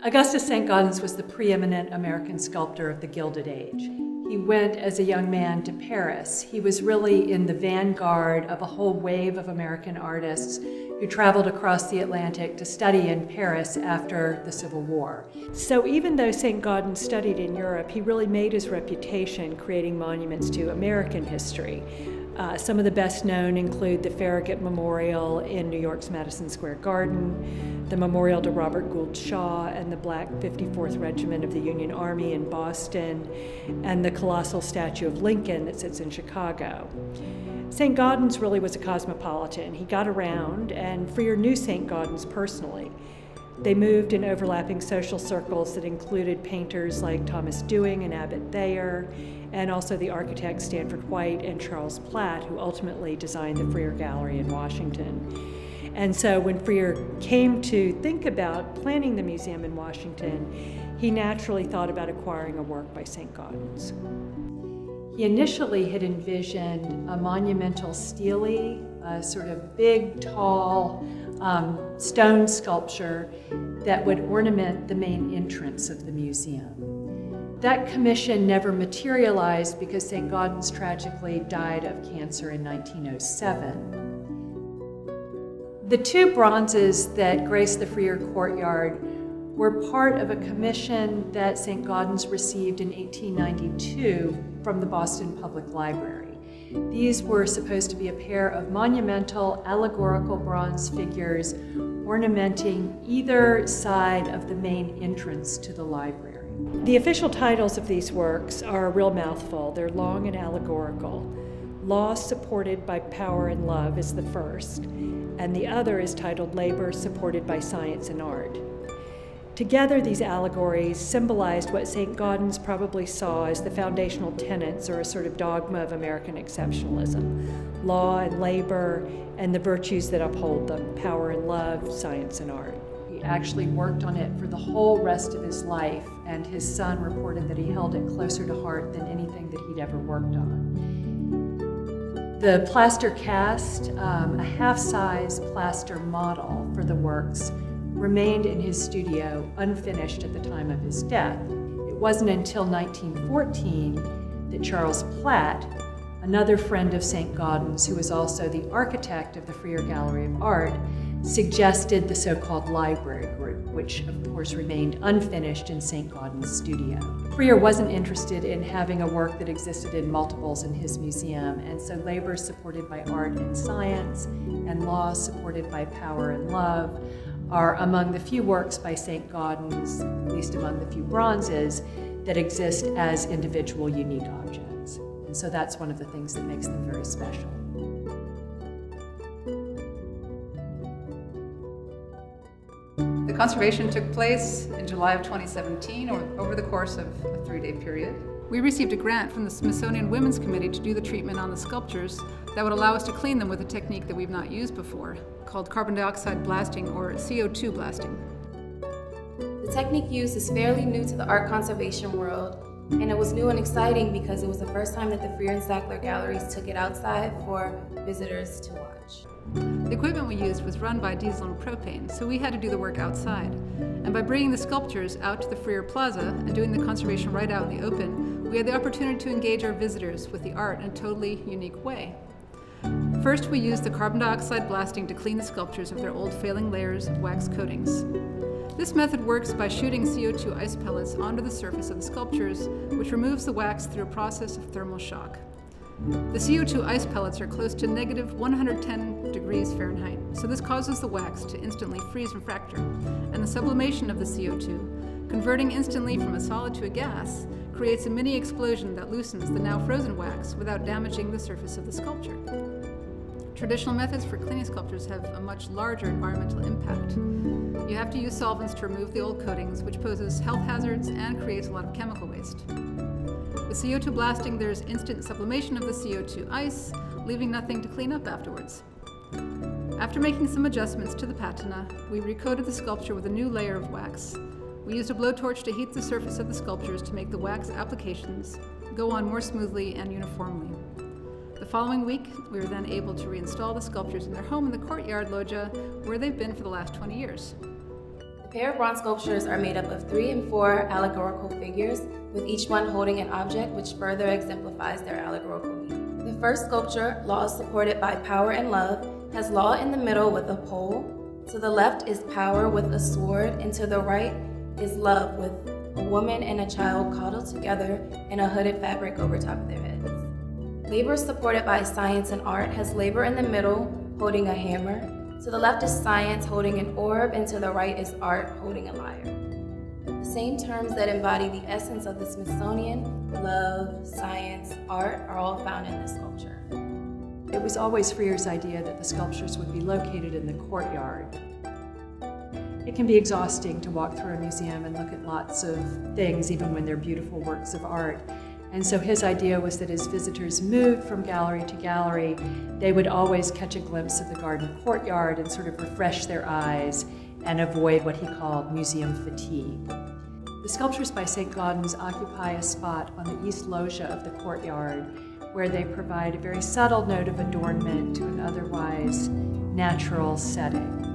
Augustus St. Gaudens was the preeminent American sculptor of the Gilded Age. He went as a young man to Paris. He was really in the vanguard of a whole wave of American artists who traveled across the Atlantic to study in Paris after the Civil War. So even though St. Gaudens studied in Europe, he really made his reputation creating monuments to American history. Some of the best known include the Farragut Memorial in New York's Madison Square Garden, the Memorial to Robert Gould Shaw and the Black 54th Regiment of the Union Army in Boston, and the colossal statue of Lincoln that sits in Chicago. St. Gaudens really was a cosmopolitan. He got around, and Freer knew St. Gaudens personally. They moved in overlapping social circles that included painters like Thomas Dewing and Abbott Thayer, and also the architects Stanford White and Charles Platt, who ultimately designed the Freer Gallery in Washington. And so when Freer came to think about planning the museum in Washington, he naturally thought about acquiring a work by St. Gaudens. He initially had envisioned a monumental stele, a sort of big, tall stone sculpture that would ornament the main entrance of the museum. That commission never materialized because St. Gaudens tragically died of cancer in 1907. The two bronzes that grace the Freer courtyard were part of a commission that St. Gaudens received in 1892 from the Boston Public Library. These were supposed to be a pair of monumental allegorical bronze figures ornamenting either side of the main entrance to the library. The official titles of these works are a real mouthful. They're long and allegorical. Law Supported by Power and Love is the first, and the other is titled Labor Supported by Science and Art. Together, these allegories symbolized what St. Gaudens probably saw as the foundational tenets or a sort of dogma of American exceptionalism: law and labor, and the virtues that uphold them: power and love, science and art. He actually worked on it for the whole rest of his life, and his son reported that he held it closer to heart than anything that he'd ever worked on. The plaster cast, a half-size plaster model for the works, remained in his studio unfinished at the time of his death. It wasn't until 1914 that Charles Platt, another friend of St. Gaudens, who was also the architect of the Freer Gallery of Art, suggested the so-called library group, which of course remained unfinished in St. Gaudens' studio. Freer wasn't interested in having a work that existed in multiples in his museum, and so labor supported by art and science and law supported by power and love are among the few works by St. Gaudens, at least among the few bronzes, that exist as individual unique objects. And so that's one of the things that makes them very special. The conservation took place in July of 2017, or over the course of a 3-day period. We received a grant from the Smithsonian Women's Committee to do the treatment on the sculptures that would allow us to clean them with a technique that we've not used before, called carbon dioxide blasting, or CO2 blasting. The technique used is fairly new to the art conservation world, and it was new and exciting because it was the first time that the Freer and Sackler galleries took it outside for visitors to watch. The equipment we used was run by diesel and propane, so we had to do the work outside. And by bringing the sculptures out to the Freer Plaza and doing the conservation right out in the open, we had the opportunity to engage our visitors with the art in a totally unique way. First, we used the carbon dioxide blasting to clean the sculptures of their old failing layers of wax coatings. This method works by shooting CO2 ice pellets onto the surface of the sculptures, which removes the wax through a process of thermal shock. The CO2 ice pellets are close to negative 110 degrees Fahrenheit, so this causes the wax to instantly freeze and fracture, and the sublimation of the CO2, converting instantly from a solid to a gas, creates a mini explosion that loosens the now frozen wax without damaging the surface of the sculpture. Traditional methods for cleaning sculptures have a much larger environmental impact. You have to use solvents to remove the old coatings, which poses health hazards and creates a lot of chemical waste. With CO2 blasting, there's instant sublimation of the CO2 ice, leaving nothing to clean up afterwards. After making some adjustments to the patina, we recoated the sculpture with a new layer of wax. We used a blowtorch to heat the surface of the sculptures to make the wax applications go on more smoothly and uniformly. The following week, we were then able to reinstall the sculptures in their home in the courtyard loggia, where they've been for the last 20 years. The pair of bronze sculptures are made up of 3 and 4 allegorical figures, with each one holding an object which further exemplifies their allegorical meaning. The first sculpture, Law Supported by Power and Love, has Law in the middle with a pole. To the left is Power with a sword, and to the right is Love with a woman and a child coddled together in a hooded fabric over top of their heads. Labor Supported by Science and Art has Labor in the middle holding a hammer. To the left is Science holding an orb, and to the right is Art holding a lyre. The same terms that embody the essence of the Smithsonian, love, science, art, are all found in this sculpture. It was always Freer's idea that the sculptures would be located in the courtyard. It can be exhausting to walk through a museum and look at lots of things, even when they're beautiful works of art. And so his idea was that as visitors moved from gallery to gallery, they would always catch a glimpse of the garden courtyard and sort of refresh their eyes and avoid what he called museum fatigue. The sculptures by St. Gaudens occupy a spot on the east loggia of the courtyard, where they provide a very subtle note of adornment to an otherwise natural setting.